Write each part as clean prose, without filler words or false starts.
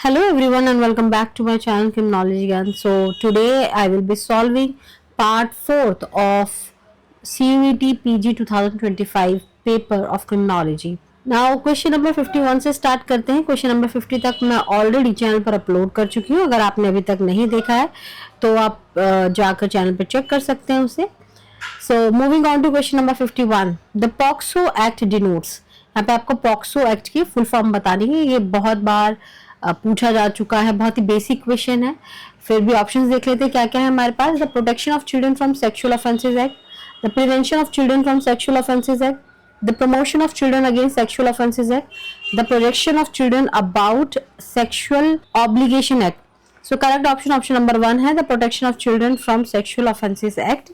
Hello everyone and welcome back to my channel Criminology Again. So today I will be solving part 4th of CUET PG 2025 paper of criminology. Now question number 51 से start करते हैं. Question number 50 तक मैं already channel पर upload कर चुकी हूँ. अगर आपने अभी तक नहीं देखा है तो आप जाकर चैनल पर चेक कर सकते हैं उसे. So moving on to question number 51. The POCSO Act denotes. यहाँ पे आपको POCSO एक्ट की फुल फॉर्म बतानी है. ये बहुत बार पूछा जा चुका है, बहुत ही बेसिक क्वेश्चन है. फिर भी ऑप्शंस देख लेते हैं क्या क्या है हमारे पास. The protection of children from sexual offences act, the prevention of children from sexual offences act, the promotion of children against sexual offences act, the protection of children about sexual obligation act. So correct option option number 1 है the protection of children from sexual offences act.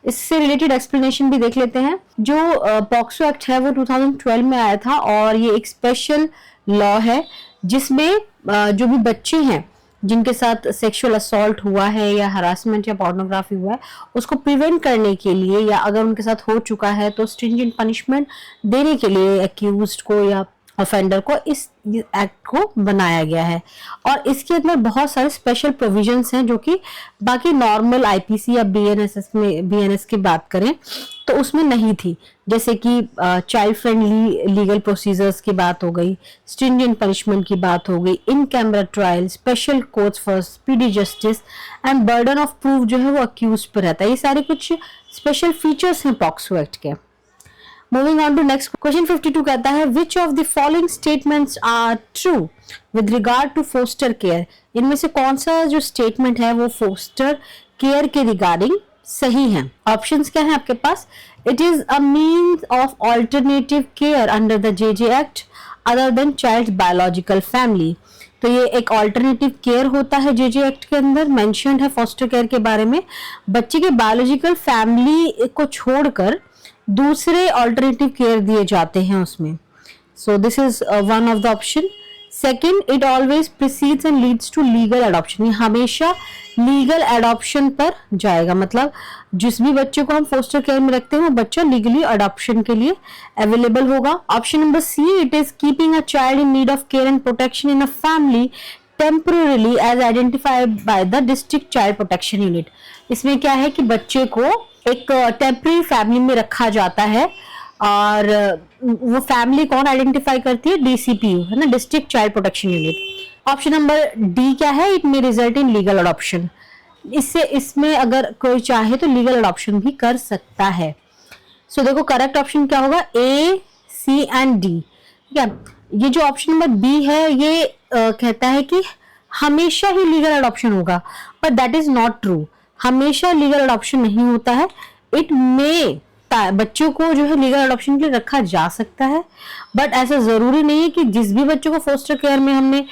इससे related explanation भी देख लेते हैं. जो POCSO act है वो 2012 में आया था और ये एक स्पेशल लॉ है जिसमें जो भी बच्चे हैं जिनके साथ सेक्सुअल असॉल्ट हुआ है या हरासमेंट या पोर्नोग्राफी हुआ है उसको प्रिवेंट करने के लिए या अगर उनके साथ हो चुका है तो स्ट्रिंजेंट पनिशमेंट देने के लिए एक्यूज्ड को या ऑफेंडर को इस एक्ट को बनाया गया है. और इसके अंदर बहुत सारे स्पेशल प्रोविजंस हैं जो कि बाकी नॉर्मल आईपीसी या बीएनएस की बात करें तो उसमें नहीं थी. जैसे कि चाइल्ड फ्रेंडली लीगल प्रोसीजर्स की बात हो गई, स्ट्रिंजेंट पनिशमेंट की बात हो गई, in camera trial, special courts for speedy justice and burden of proof जो है वो अक्यूज पर रहता है. ये सारे कुछ स्पेशल फीचर्स हैं पॉक्सो एक्ट के. Moving on to next question 52 कहता है which of the following statements are true with regard to foster care. इनमें से कौन सा जो स्टेटमेंट है वो फोस्टर केयर के रिगार्डिंग सही है. ऑप्शंस क्या है आपके पास. It is a means of alternative care under the J J act other than child biological family. तो ये एक ऑल्टरनेटिव केयर होता है जेजे एक्ट के अंदर. मेंशन्ड है फोस्टर केयर के बारे में बच्चे के बायोलॉजिकल फैमिली को छोड़कर दूसरे ऑल्टरनेटिव केयर दिए जाते हैं उसमें. So this is one of the option. Second, it always precedes and leads to legal adoption. ये हमेशा लीगल एडॉप्शन पर जाएगा, मतलब जिस भी बच्चे को हम फोस्टर केयर में रखते हैं वो बच्चा लीगली एडॉप्शन के लिए अवेलेबल होगा. Option number C, it is keeping a child in need of care and protection in a family temporary as identified by the district child protection unit. इसमें क्या है कि बच्चे को एक टेम्पररी फैमिली में रखा जाता है और वो फैमिली कौन आइडेंटिफाई करती है, डीसीपीयू है ना, district child protection unit. Option number D क्या है, it may result in legal adoption. इसमें अगर कोई चाहे तो लीगल अडॉप्शन भी कर सकता है. सो देखो करेक्ट ऑप्शन क्या होगा, ए, सी एंड डी. ठीक है, ये जो ऑप्शन नंबर बी है ये कहता है कि हमेशा ही लीगल अडॉप्शन होगा, but that is not true. हमेशा लीगल अडॉप्शन नहीं होता है. इट मे बच्चों को जो है लीगल अडॉप्शन के लिए रखा जा सकता है, बट ऐसा जरूरी नहीं है कि जिस भी बच्चों को फोस्टर केयर में हमने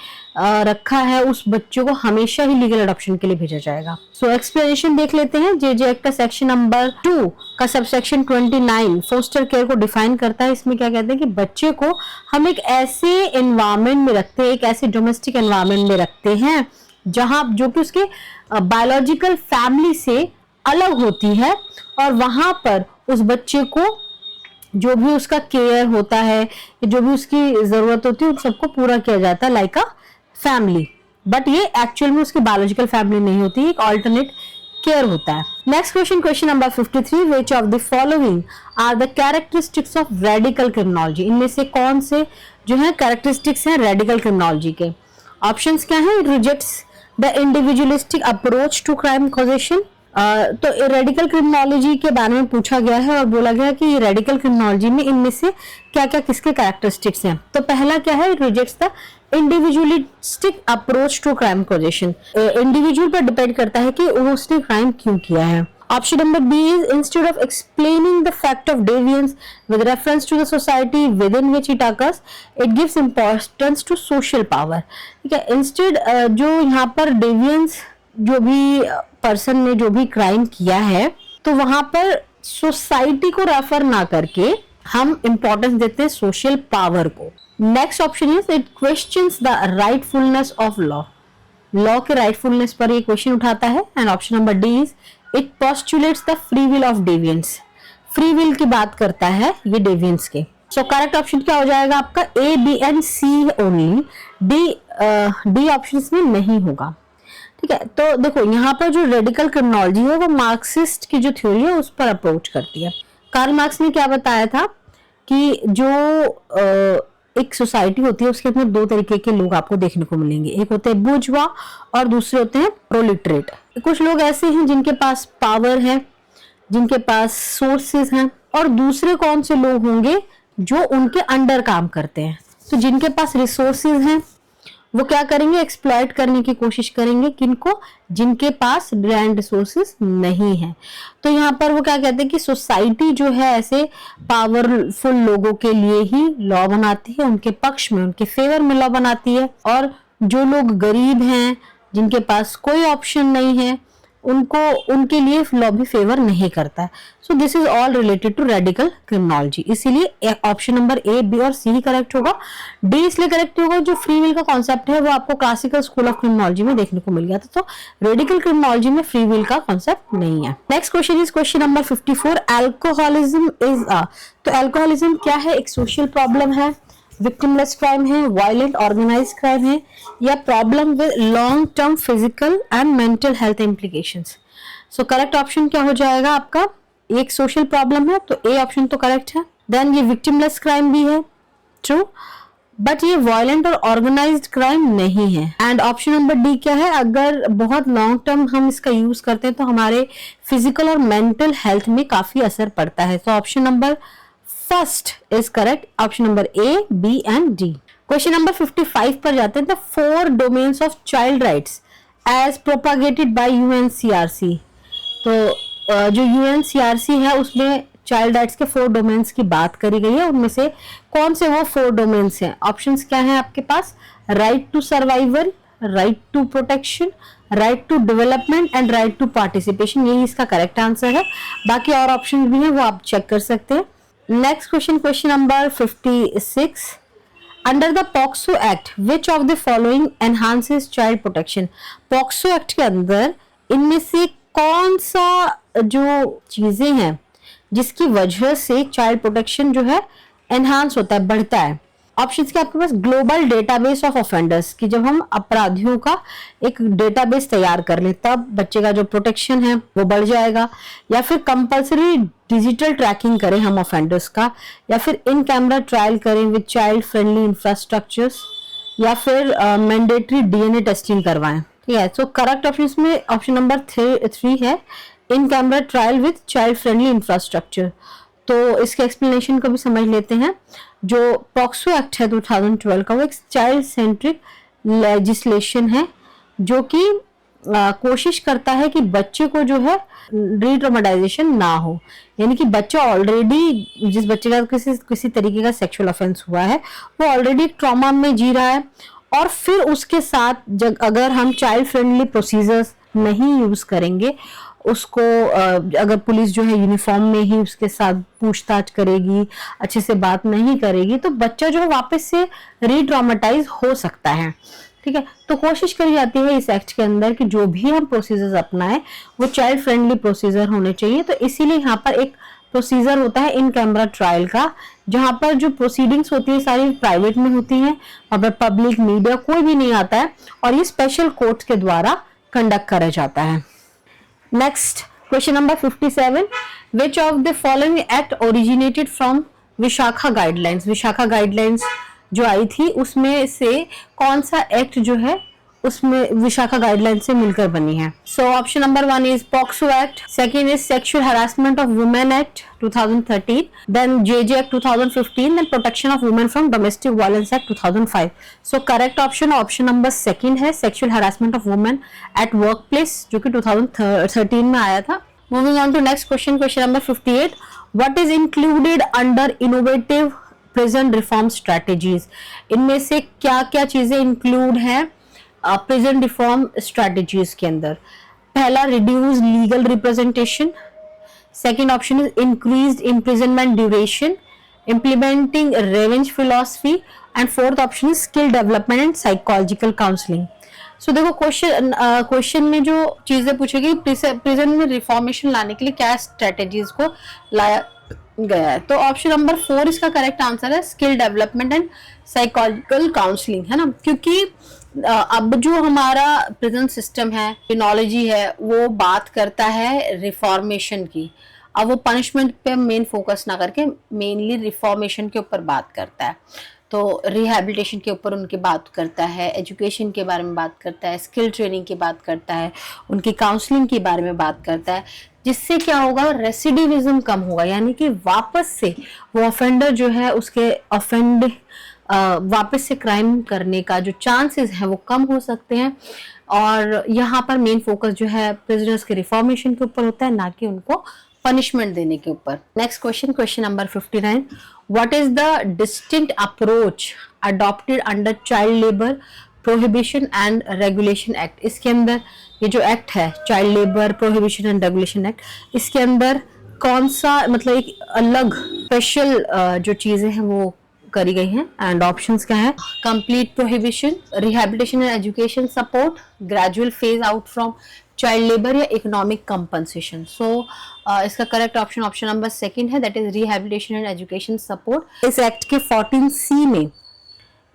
रखा है उस बच्चों को हमेशा ही लीगल अडॉप्शन के लिए भेजा जाएगा. सो एक्सप्लेनेशन देख लेते हैं. जेजे एक्ट का सेक्शन नंबर 2 का सबसेक्शन 29 फोस्टर केयर को डिफाइन करता है. इसमें क्या कहते हैं कि बच्चे को हम एक ऐसे एनवायरमेंट में रखते हैं, एक ऐसे डोमेस्टिक एनवायरमेंट में रखते हैं जहां जो कि उसके बायोलॉजिकल फैमिली से अलग होती है और वहां पर उस बच्चे को जो भी उसका केयर होता है, जो भी उसकी जरूरत होती है उन सबको पूरा किया जाता है लाइक अ फैमिली. बट ये एक्चुअल में उसकी बायोलॉजिकल फैमिली नहीं होती, एक ऑल्टरनेट केयर होता है. Next question, question number 53, which of the following are the characteristics of radical criminology. इनमें से कौन से जो है कैरेक्टरिस्टिक्स हैं रेडिकल क्रिमिनोलॉजी के. ऑप्शंस क्या है, it rejects the individualistic approach to crime causation. तो रेडिकल क्रिमिनोलॉजी के बारे में पूछा गया है और बोला गया कि रेडिकल क्रिमिनोलॉजी में इनमें से क्या क्या किसके कैरेक्टरिस्टिक्स हैं. तो पहला क्या है, it rejects the individualistic approach to crime causation. Individual पर डिपेंड करता है कि उसने क्राइम क्यों किया है. Option number B is instead of explaining the fact of deviance with reference to the society within which it occurs, it gives importance to social power. ठीक है, instead जो यहाँ पर deviance जो भी पर्सन ने जो भी क्राइम किया है तो वहां पर सोसाइटी को रेफर ना करके हम इंपॉर्टेंस देते हैं सोशल पावर को. Next option is it questions the rightfulness of law. Law के राइटफुलनेस पर ये क्वेश्चन उठाता है. And option number D is it postulates the free will of deviance. Free will की बात करता है ये डेवियंस के. सो करेक्ट ऑप्शन क्या हो जाएगा आपका, A, B and C only. D D option में नहीं होगा। ठीक है, तो देखो यहाँ पर जो रेडिकल क्रिमिनोलॉजी है वो मार्क्सिस्ट की जो थ्योरी है उस पर अप्रोच करती है। कार्ल मार्क्स ने क्या बताया था कि जो एक सोसाइटी होती है उसके अंदर दो तरीके के लोग आपको देखने को मिलेंगे, एक होते हैं बुर्जुआ और दूसरे होते हैं प्रोलिटरेट। कुछ लोग ऐसे हैं जिनके पास पावर है, जिनके पास सोर्सेज हैं, और दूसरे कौन से लोग होंगे जो उनके अंडर काम करते हैं। तो जिनके पास रिसोर्सेज हैं वो क्या करेंगे, एक्सप्लॉइट करने की कोशिश करेंगे किनको, जिनके पास लैंड रिसोर्सेज नहीं है। तो यहाँ पर वो क्या कहते हैं कि सोसाइटी जो है ऐसे पावरफुल लोगों के लिए ही लॉ बनाती है, उनके पक्ष में, उनके फेवर में लॉ बनाती है, और जो लोग गरीब हैं, जिनके पास कोई ऑप्शन नहीं है, उनको उनके लिए लॉ भी फेवर नहीं करता है। So this is all related to radical criminology. इसीलिए ऑप्शन नंबर ए, बी और सी ही करेक्ट होगा। डी इसलिए करेक्ट होगा जो फ्री विल का कॉन्सेप्ट है वो आपको क्लासिकल स्कूल ऑफ क्रिमिनोलॉजी में देखने को मिल गया था। तो रेडिकल क्रिमिनोलॉजी में फ्री विल का कॉन्सेप्ट नहीं है। Next question is question number 54, alcoholism is a. तो अल्कोहलिज्म क्या है, एक सोशल प्रॉब्लम है, विक्टिमलेस क्राइम है, वायलेंट ऑर्गेनाइज क्राइम है, या problem with long term physical and mental health implications. So correct option क्या हो जाएगा आपका, एक सोशल प्रॉब्लम है तो ए ऑप्शन तो करेक्ट है। देन ये विक्टिमलेस क्राइम भी है, ट्रू, बट ये वायलेंट और ऑर्गेनाइज्ड क्राइम नहीं है। एंड ऑप्शन नंबर डी क्या है, अगर बहुत लॉन्ग टर्म हम इसका यूज करते हैं तो हमारे फिजिकल और मेंटल हेल्थ में काफी असर पड़ता है। तो option number first is correct, option number A, B and D. Question number 55 पर जाते हैं। The 4 domains of child rights as propagated by UNCRC. तो जो यूएनसीआरसी है उसमें चाइल्ड राइट्स के 4 डोमेन्स की बात करी गई है। उनमें से कौन से वो 4 डोमेन्स हैं? ऑप्शंस क्या हैं आपके पास, right to survival, right to protection, right to development and right to participation. यही इसका करेक्ट आंसर है। बाकी और ऑप्शन भी हैं वो आप चेक कर सकते हैं। Next question, question number 56, under the POCSO act which of the following enhances child protection. POCSO act के अंदर इनमें से कौन सा जो चीजें हैं जिसकी वजह से चाइल्ड प्रोटेक्शन जो है एनहांस होता है, बढ़ता है? ऑप्शंस के आपके पास, ग्लोबल डेटाबेस ऑफ ऑफेंडर्स, कि जब हम अपराधियों का एक डेटाबेस तैयार कर लें तब बच्चे का जो प्रोटेक्शन है वो बढ़ जाएगा, या फिर कंपलसरी डिजिटल ट्रैकिंग करें हम ऑफेंडर्स का, या फिर इन कैमरा ट्रायल करें विद चाइल्ड फ्रेंडली इंफ्रास्ट्रक्चर्स, या फिर मैंडेटरी डीएनए टेस्टिंग करवाएं। ठीक है, सो करेक्ट ऑप्शन में ऑप्शन नंबर 3 है, in camera trial with child friendly infrastructure. तो इसके एक्सप्लेनेशन को भी समझ लेते हैं। जो पॉक्सो एक्ट है 2012 का, वो एक चाइल्ड सेंट्रिक लेजिस्लेशन है जो कि कोशिश करता है कि बच्चे को जो है रीट्रॉमेटाइजेशन ना हो, यानी कि बच्चा ऑलरेडी, जिस बच्चे का किसी तरीके का सेक्सुअल ऑफेंस हुआ है वो ऑलरेडी ट्रॉमा में जी रहा है, और फिर उसके साथ अगर हम चाइल्ड फ्रेंडली प्रोसीजर्स नहीं यूज करेंगे, उसको अगर पुलिस जो है यूनिफॉर्म में ही उसके साथ पूछताछ करेगी, अच्छे से बात नहीं करेगी, तो बच्चा जो है वापस से रीट्रॉमेटाइज हो सकता है। ठीक है, तो कोशिश करी जाती है इस एक्ट के अंदर कि जो भी हम प्रोसीजर्स अपनाएं वो चाइल्ड फ्रेंडली प्रोसीजर होने चाहिए। तो इसीलिए यहाँ पर एक प्रोसीजर होता है इन कैमरा ट्रायल का, जहां पर जो प्रोसीडिंग्स होती है सारी प्राइवेट में होती हैं, वहां पर पब्लिक मीडिया कोई भी नहीं आता है, और ये स्पेशल कोर्ट के द्वारा कंडक्ट करा जाता है। Next question number 57, which of the following act originated from Vishakha guidelines. Vishakha guidelines जो आई थी उसमें से कौन सा एक्ट जो है उसमें विशाखा गाइडलाइन से मिलकर बनी है? So option number 1 is POCSO act, second is sexual harassment of women act 2013, then JJ act 2015, then protection of women from domestic violence act 2005। So correct option option number 2 है, sexual harassment of women at work place, जो कि 2013 में आया था। Moving on to next question, question number 58, what is included under innovative prison reform strategies. इनमें से क्या क्या चीजें इंक्लूड है प्रिजन रिफॉर्म स्ट्रेटेजीज के अंदर? पहला, reduce legal representation, second option is increased imprisonment duration, implementing revenge philosophy, and fourth option is skill development and psychological counselling. So देखो क्वेश्चन में जो चीजें पूछेगी, प्रिजन में रिफॉर्मेशन लाने के लिए क्या स्ट्रेटेजीज को लाया गया है, तो ऑप्शन नंबर 4 इसका करेक्ट आंसर है, skill development and psychological counselling, है ना, क्योंकि अब जो हमारा प्रिजन सिस्टम है, क्रिमिनोलॉजी है, वो बात करता है रिफॉर्मेशन की। अब वो पनिशमेंट पे मेन फोकस ना करके मेनली रिफॉर्मेशन के ऊपर बात करता है। तो रिहैबिलिटेशन के ऊपर उनकी बात करता है, एजुकेशन के बारे में बात करता है, स्किल ट्रेनिंग की बात करता है, उनकी काउंसलिंग के बारे में बात करता है, जिससे क्या होगा, रेसिडिविज्म कम होगा, यानी कि वापस से वो ऑफेंडर जो है उसके वापस से क्राइम करने का जो चांसेस है वो कम हो सकते हैं। और यहाँ पर मेन फोकस जो है प्रिजनर्स के रिफॉर्मेशन के ऊपर होता है, ना कि उनको पनिशमेंट देने के ऊपर। Next question, question number 59, what is the distinct approach adopted under child labour prohibition and regulation act? इसके अंदर ये जो एक्ट है child labour prohibition and regulation act, इसके अंदर कौन सा मतलब एक अलग स्पेशल जो चीजें हैं वो करी गई हैं? एंड ऑप्शंस क्या है? Complete prohibition, rehabilitation and education support, gradual phase out from child labour या इकोनॉमिक कंपनसेशन। सो इसका correct option option number second है, that is rehabilitation and education support. इस एक्ट के 14C में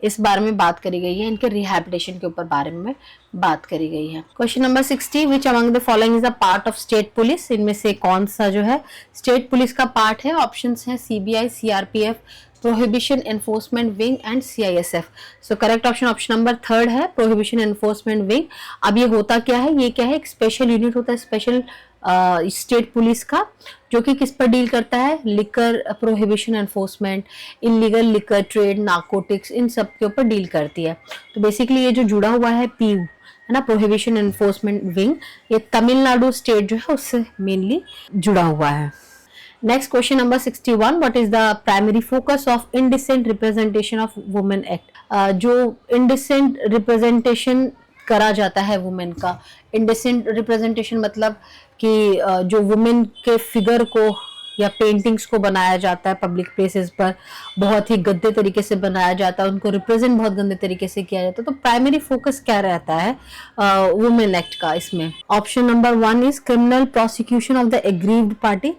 इस बारे में बात करी गई है, इनके रिहैबिलिटेशन के ऊपर बारे में बात करी गई है। Question number 60, which among the following is a part of state police? इनमें से कौन सा जो है स्टेट पुलिस का पार्ट है? ऑप्शंस हैं CBI, CRPF, prohibition enforcement wing and CISF. So correct option option number third है, प्रोहिबिशन एनफोर्समेंट विंग। अब ये होता क्या है, ये क्या है, एक स्पेशल यूनिट होता है स्पेशल स्टेट पुलिस का, जो कि किस पर डील करता है? Liquor prohibition enforcement, illegal liquor trade, narcotics, इन सब के ऊपर डील करती है। तो बेसिकली ये जो जुड़ा हुआ है पीयू है ना, प्रोहिबिशन एनफोर्समेंट विंग, ये तमिलनाडु स्टेट जो है उससे मेनली जुड़ा हुआ है। Next question number 61, what is the primary focus of indecent representation of women act? जो indecent representation करा जाता है वुमेन का, indecent representation मतलब कि जो वुमेन के फिगर को या पेंटिंग्स को बनाया जाता है पब्लिक प्लेसेस पर, बहुत ही गंदे तरीके से बनाया जाता है, उनको रिप्रेजेंट बहुत गंदे तरीके से किया जाता है। तो प्राइमरी फोकस क्या रहता है वुमेन एक्ट का इसमें? Option number 1 is criminal prosecution of the aggrieved party,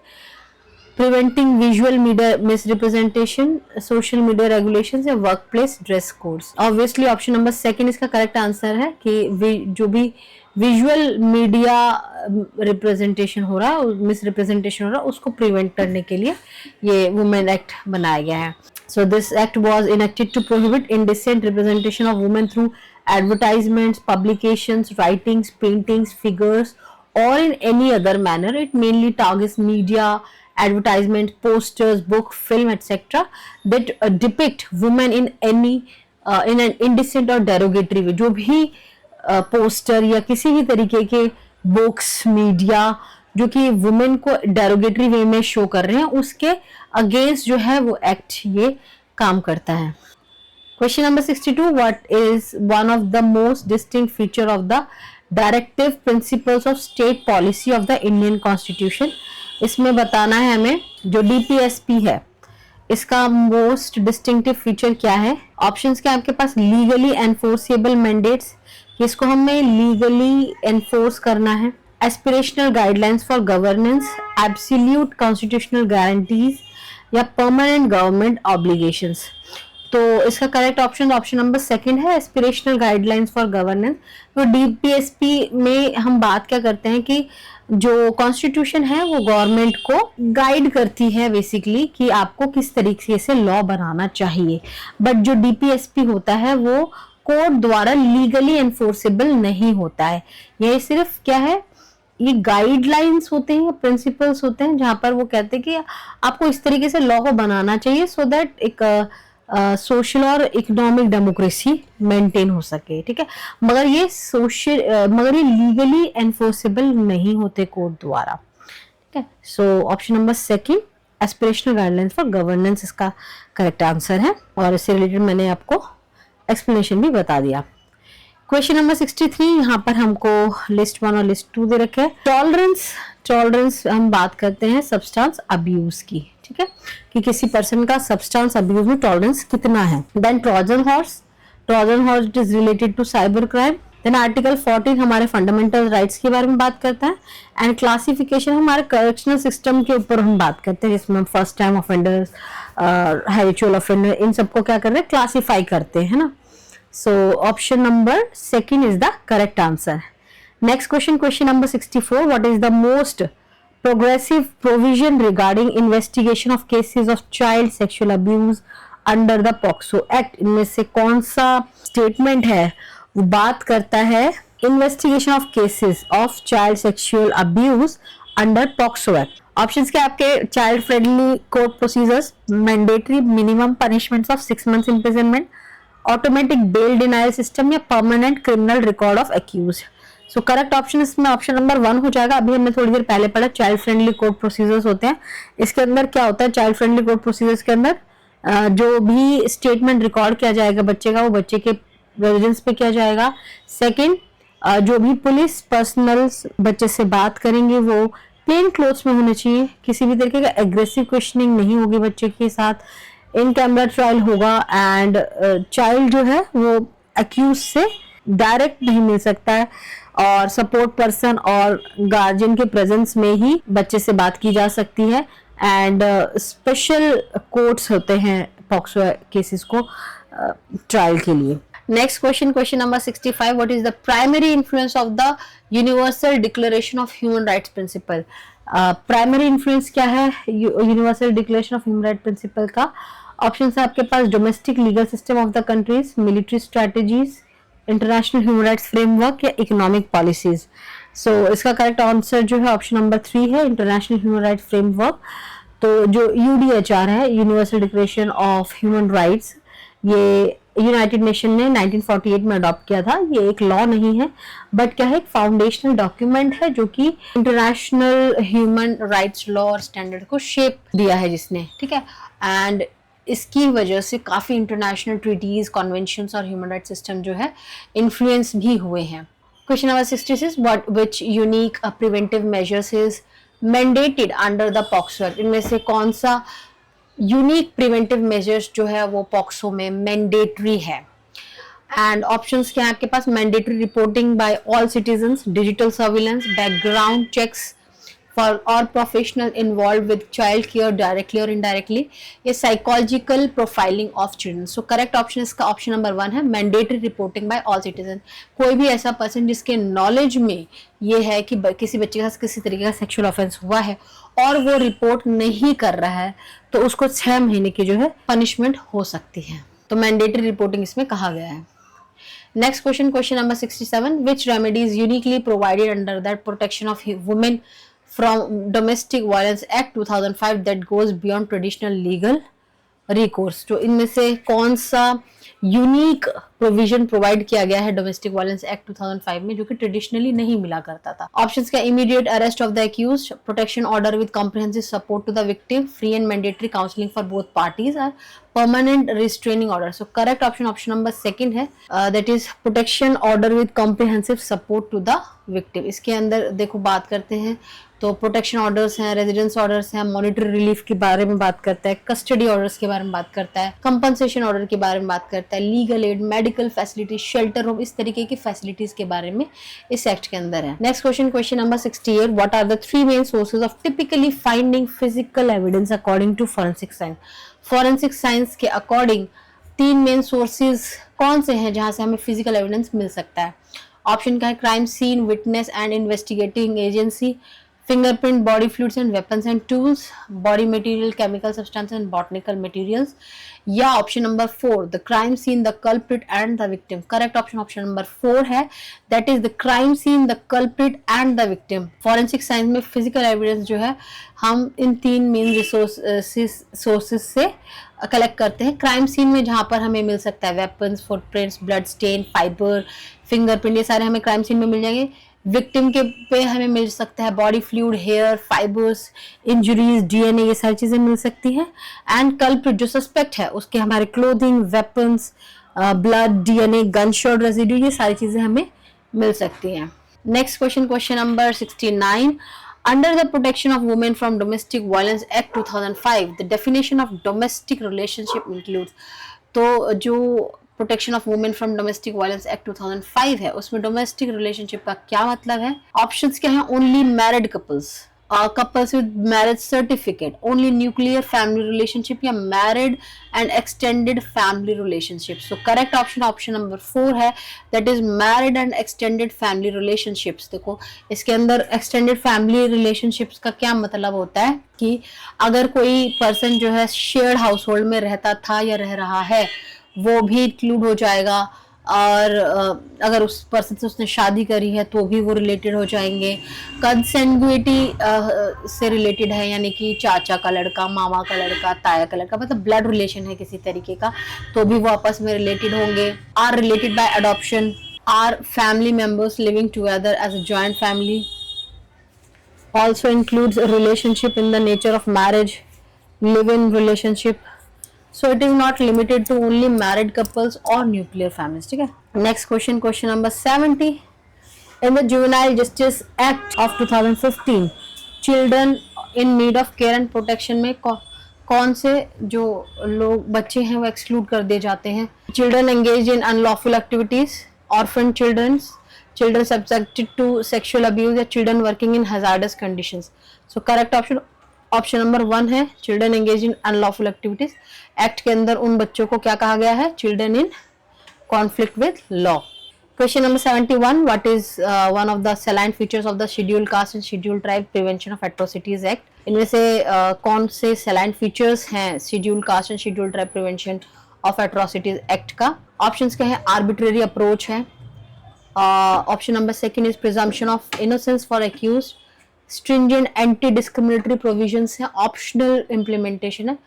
preventing visual media misrepresentation, social media regulations या workplace dress codes। Obviously option number second इसका correct answer है कि जो भी विजुअल मीडिया रिप्रेजेंटेशन हो रहा है, मिसरिप्रेजेंटेशन हो रहा है, उसको प्रिवेंट करने के लिए ये वुमेन एक्ट बनाया गया है। So this act was enacted to prohibit indecent representation of women through advertisements, publications, writings, paintings, figures, or in any other manner. It mainly targets media, advertisement, posters, book, film, etc. that depict women in any in an indecent or derogatory way. जो भी poster या किसी भी तरीके के books, media जो कि women को डेरोगेटरी वे में शो कर रहे हैं, उसके अगेंस्ट जो है वो एक्ट ये काम करता है। Question number 62, what is one of the most distinct feature of the directive principles of state policy of the Indian constitution? इसमें बताना है हमें जो डीपीएसपी है इसका मोस्ट डिस्टिंक्टिव फीचर क्या है। ऑप्शंस क्या है आपके पास? लीगली एनफोर्सेबल मैंडेट्स, इसको हमें लीगली एनफोर्स करना है, aspirational guidelines for governance, absolute constitutional guarantees या परमानेंट गवर्नमेंट ऑब्लिगेशंस। तो इसका correct option option number second है, एस्पिरेशनल गाइडलाइंस फॉर गवर्नेंस। तो डीपीएसपी में हम बात क्या करते हैं कि जो कॉन्स्टिट्यूशन है वो गवर्नमेंट को गाइड करती है बेसिकली कि आपको किस तरीके से लॉ बनाना चाहिए, बट जो डीपीएसपी होता है वो कोर्ट द्वारा लीगली एनफोर्सेबल नहीं होता है। यह सिर्फ क्या है, ये गाइडलाइंस होते हैं, प्रिंसिपल्स होते हैं जहां पर वो कहते हैं कि आपको इस तरीके से लॉ को बनाना चाहिए सो दैट एक सोशल और इकोनॉमिक डेमोक्रेसी मेंटेन हो सके, ठीक है। मगर ये लीगली एनफोर्सेबल नहीं होते कोर्ट द्वारा, ठीक है। So option number second, aspirational guidelines for governance इसका करेक्ट आंसर है, और इससे रिलेटेड मैंने आपको एक्सप्लेनेशन भी बता दिया। क्वेश्चन नंबर 63, यहाँ पर हमको लिस्ट 1 और लिस्ट 2 दे रखे हैं। टॉलरेंस हम बात करते हैं सब्सटेंस अब्यूज की, ठीक है, कि किसी पर्सन का सब्सटेंस अब्यूज में टॉलरेंस कितना है। Then Trojan horse it is related to cyber crime. Then article 14 हमारे फंडामेंटल राइट्स के बारे में बात करता है, एंड क्लासिफिकेशन हमारे करेक्शनल सिस्टम के ऊपर हम बात करते हैं, जिसमें हम first time offenders, habitual offender, इन सबको क्या कर रहे हैं, क्लासीफाई करते हैं ना। So option number second is the correct answer. Next question, question number 64. What is the most progressive provision regarding investigation of cases of child sexual abuse under the POCSO Act? इनमें से कौन सा statement है वो बात करता है investigation of cases of child sexual abuse under POCSO act? Options क्या आपके? Child friendly court procedures, mandatory minimum punishments of 6 months imprisonment, automatic bail denial system, या permanent criminal record of accused? So correct option इसमें option number 1 हो जाएगा. अभी हमने थोड़ी देर पहले पढ़ा चाइल्ड फ्रेंडली कोर्ट प्रोसीजर्स होते हैं. इसके अंदर क्या होता है? चाइल्ड फ्रेंडली कोर्ट प्रोसीजर्स के अंदर जो भी स्टेटमेंट रिकॉर्ड किया जाएगा बच्चे का, वो बच्चे के रेजिडेंस पे किया जाएगा. सेकंड, जो भी पुलिस पर्सनल बच्चे से बात करेंगे वो प्लेन क्लोथ्स में होने चाहिए. किसी भी तरीके का एग्रेसिव क्वेश्चनिंग नहीं होगी बच्चे के साथ. इन कैमरा ट्रायल होगा एंड चाइल्ड जो है वो अक्यूज से डायरेक्ट नहीं मिल सकता है और सपोर्ट पर्सन और गार्जियन के प्रेजेंस में ही बच्चे से बात की जा सकती है. एंड स्पेशल कोर्ट्स होते हैं पॉक्सो केसेस को ट्रायल के लिए. Next question, question number 65. What is the primary influence of the universal declaration of human rights principle? Primary influence क्या है universal declaration of human right principle का? Option है आपके पास domestic legal system of the countries, military strategies, international human rights framework, या economic policies. So इसका correct answer जो है ऑप्शन नंबर 3 है, इंटरनेशनल ह्यूमन राइट्स फ्रेमवर्क. तो जो यूडीएचआर है, universal declaration of human rights, ये यूनाइटेड नेशन ने 1948 में अडॉप्ट किया था. ये एक लॉ नहीं है बट क्या है, एक फाउंडेशनल डॉक्यूमेंट है जो कि इंटरनेशनल ह्यूमन राइट्स लॉ और स्टैंडर्ड को शेप दिया है जिसने, ठीक है. एंड इसकी वजह से काफ़ी इंटरनेशनल ट्रीटीज, कन्वेंशंस और ह्यूमन राइट सिस्टम जो है इन्फ्लुएंस भी हुए हैं. Question number 66. What which unique preventive measures is mandated under the POCSO act? इनमें से कौन सा यूनिक प्रिवेंटिव मेजर्स जो है वो पॉक्सो में मैंडेटरी है? एंड ऑप्शंस क्या है आपके पास? Mandatory reporting by all citizens, digital surveillance, background checks for or professional involved with child care directly or indirectly, ये psychological profiling of children. So correct option इसका option number 1 है, mandatory reporting by all citizens. कोई भी ऐसा person जिसके knowledge में ये है कि किसी बच्चे के साथ किसी तरीके का सेक्सुअल ऑफेंस हुआ है और वो रिपोर्ट नहीं कर रहा है तो उसको 6 महीने की जो है पनिशमेंट हो सकती है. तो मैंडेटरी रिपोर्टिंग इसमें कहा गया है. Next question, question number 67. Which remedies uniquely provided under that protection of women from Domestic Violence Act 2005 that goes beyond traditional legal recourse? तो इनमें से कौन सा यूनिक प्रोविजन प्रोवाइड किया गया है डोमेस्टिक वायलेंस एक्ट 2005 में जो कि ट्रेडिशनली नहीं मिला करता था? ऑप्शंस क्या? Immediate arrest of the accused, protection order with comprehensive support to the victim, free and mandatory counselling for both parties, और permanent restraining order. So correct option option number 2 है, that is protection order with comprehensive support to the victim. इसके अंदर देखो बात करते हैं तो protection orders हैं, रेजिडेंस ऑर्डर्स हैं, मॉनिटरी रिलीफ के बारे में बात करता है, कस्टडी ऑर्डर्स के बारे में बात करता है, कंपनसेशन ऑर्डर के बारे में बात करता है, legal aid, medical facility, shelter home, इस तरीके की फैसिलिटीज के बारे में इस एक्ट के अंदर है. Next question, question number 68. What are the 3 main sources of typically finding physical evidence according to forensic science? Forensic science के अकॉर्डिंग 3 मेन सोर्सेज कौन से हैं जहां से हमें फिजिकल एविडेंस मिल सकता है? ऑप्शन क्या है? Crime scene, witness and investigating agency, fingerprint, body fluids and weapons and tools, body material, chemical substance and botanical materials, या option number 4 the crime scene, the culprit and the victim. Correct option option number 4 है, that is the crime scene, the culprit and the victim. Forensic science में physical evidence जो है हम इन 3 main sources से collect करते हैं. Crime scene में जहाँ पर हमें मिल सकता है weapons, footprints, blood stain, fibre, fingerprint, ये सारे हमें क्राइम सीन में मिल जाएंगे. विक्टिम के पे हमें मिल सकता है body fluid, hair, fibres, injuries, DNA, ये सारी चीजें मिल सकती हैं. एंड कल्प्रिट जो सस्पेक्ट है उसके हमारे clothing, weapons, blood, DNA, gun shot residue, ये सारी चीजें हमें मिल सकती हैं. Next question, question number 69. Under the Protection of Women from Domestic Violence Act 2005, the definition of domestic relationship includes. तो जो protection of women from domestic violence act 2005 है उसमें डोमेस्टिक रिलेशनशिप का क्या मतलब है? ऑप्शंस क्या हैं? Only married couples, couples with marriage certificate, only nuclear family relationship या married and extended family relationship. So correct option number 4 है, that is married and extended family relationships. देखो इसके अंदर extended family relationships का क्या मतलब होता है कि अगर कोई पर्सन जो है शेयर्ड हाउसहोल्ड में रहता था या रह रहा है वो भी इंक्लूड हो जाएगा, और अगर उस पर्सन से उसने शादी करी है तो भी वो रिलेटेड हो जाएंगे। कंसेंगुइटी से रिलेटेड है, यानी कि चाचा का लड़का, मामा का लड़का, ताया का लड़का, मतलब ब्लड रिलेशन है किसी तरीके का, तो भी वो आपस में रिलेटेड होंगे। Are related by adoption, are family members living together as a joint family, also includes a relationship in the nature of marriage, live-in relationship. So it is not limited to only married couples or nuclear families. ठीक है, next question number 70. In the Juvenile Justice Act of 2015, children in need of care and protection में कौन से जो लोग बच्चे हैं वो एक्सक्लूड कर दिए जाते हैं? Children engaged in unlawful activities, orphan children subjected to sexual abuse या children working in hazardous conditions. So correct option number 1 है, children engaged in unlawful activities. Act के अंदर उन बच्चों को क्या कहा गया है? Children in conflict with law. Question number 71, what is one of the saline features of the scheduled caste and scheduled tribe prevention of atrocities act? इनमें से कौन से सैलाइन फीचर्स हैं scheduled caste and scheduled tribe prevention of atrocities act का? Options क्या है? Arbitrary approach है, option number second is presumption of innocence for accused, stringent anti discriminatory provisions है, ऑप्शनल इम्प्लीमेंटेशन है।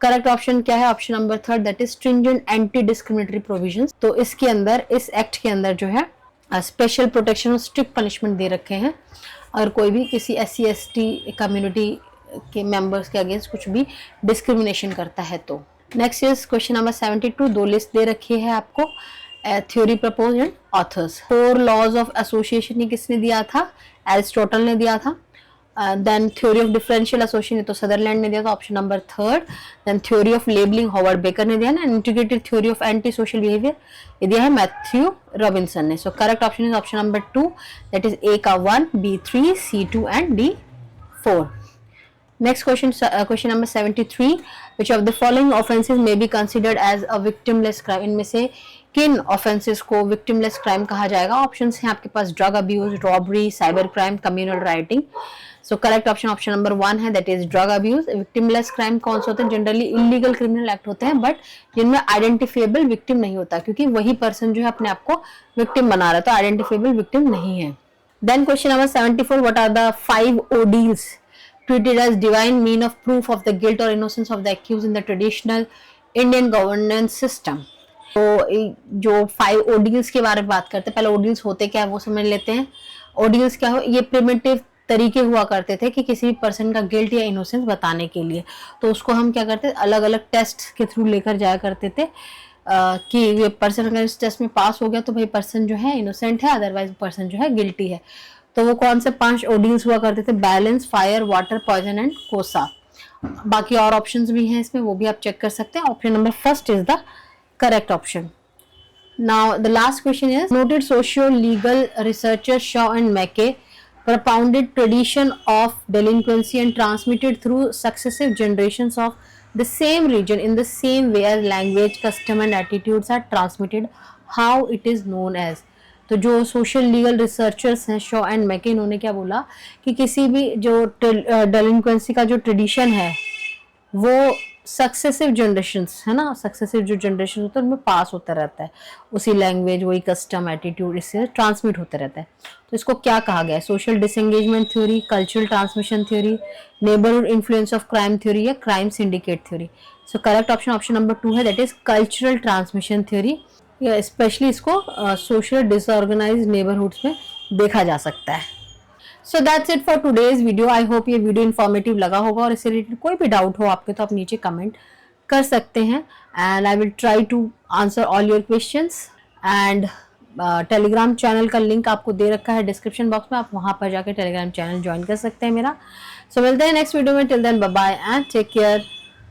करेक्ट ऑप्शन क्या है? Option number 3 that is stringent anti discriminatory provisions. तो इसके अंदर, इस एक्ट के अंदर जो है स्पेशल प्रोटेक्शन और स्ट्रिक्ट पनिशमेंट दे रखे हैं अगर कोई भी किसी SC/ST कम्युनिटी के मेंबर्स के अगेंस्ट कुछ भी डिस्क्रिमिनेशन करता है तो। नेक्स्ट इज क्वेश्चन नंबर 72, दो लिस्ट दे रखी है आपको, theory propose and authors. 4 laws of association ये किसने दिया था? एरिस्टोटल ने दिया था। Then theory of differential association तो सदरलैंड ने दिया था, option number 3। Then theory of labelling Howard Becker ने दिया ना। Integrated theory of anti social behaviour ये दिया है मैथ्यू रॉबिन्सन ने। So correct option is option number 2 that is A का 1, B 3, C 2 and D 4। Next question number 73, which of the following offences may be considered as a victimless crime? इनमें से किन offences को victimless crime कहा जाएगा? Options हैं आपके पास, drug abuse, robbery, cyber crime, communal rioting. So correct option number 1 है that is drug abuse. Victimless crime कौन से होते हैं? जनरली इलीगल क्रिमिनल एक्ट होते हैं बट जिनमें आइडेंटिफिएबल विक्टिम नहीं होता, क्योंकि वही पर्सन जो है अपने आप को विक्टिम बना रहा है, तो आइडेंटिफिएबल विक्टिम नहीं है। Then question number 74, what are the 5 ordeals treated as divine mean of proof of the guilt or innocence of the accused in the traditional Indian governance system? तो जो 5 ordeals के बारे में बात करते हैं, पहले ordeals होते क्या है वो समझ लेते हैं। ordeals क्या हो? ये प्रिमिटिव तरीके हुआ करते थे कि किसी भी पर्सन का गिल्ट या इनोसेंस बताने के लिए, तो उसको हम क्या करते, अलग अलग टेस्ट के थ्रू लेकर जाया करते थे कि ये पर्सन अगर इस टेस्ट में पास हो गया तो भाई पर्सन जो है इनोसेंट है, अदरवाइज पर्सन जो है गिल्टी है। तो वो कौन से 5 ordeals हुआ करते थे? Balance, fire, water, poison and कोसा। बाकी और ऑप्शंस भी हैं इसमें, वो भी आप चेक कर सकते हैं। Option number 1 is the correct option. Now the last question is, noted socio-legal researchers Shaw and Mackay propounded tradition of delinquency and transmitted through successive generations of the same region in the same way as language, custom and attitudes are transmitted. How it is known as? तो जो social legal researchers हैं Shaw and मैके, इन्होंने क्या बोला कि किसी भी जो डेलिंक्वेंसी का जो ट्रेडिशन है वो सक्सेसिव जनरेशंस है ना, सक्सेसिव जो जनरेशन होता है उनमें पास होता रहता है, उसी लैंग्वेज, वही कस्टम, एटीट्यूड, इससे ट्रांसमिट होता रहता है। तो इसको क्या कहा गया है? Social disengagement theory, cultural transmission theory, neighbourhood influence of crime theory या crime syndicate theory. So correct option number 2 है that is cultural transmission theory. Specially इसको सोशल डिसऑर्गेनाइज्ड नेबरहुड्स में देखा जा सकता है। So that's it for today's video. I hope ये video informative लगा होगा, और इससे रिलेटेड कोई भी डाउट हो आपके तो आप नीचे कमेंट कर सकते हैं, and I will try to answer all your questions. And Telegram channel का लिंक आपको दे रखा है डिस्क्रिप्शन बॉक्स में, आप वहाँ पर जाकर टेलीग्राम चैनल ज्वाइन कर सकते हैं मेरा। सो मिलते हैं नेक्स्ट वीडियो में, till then bye bye and take care.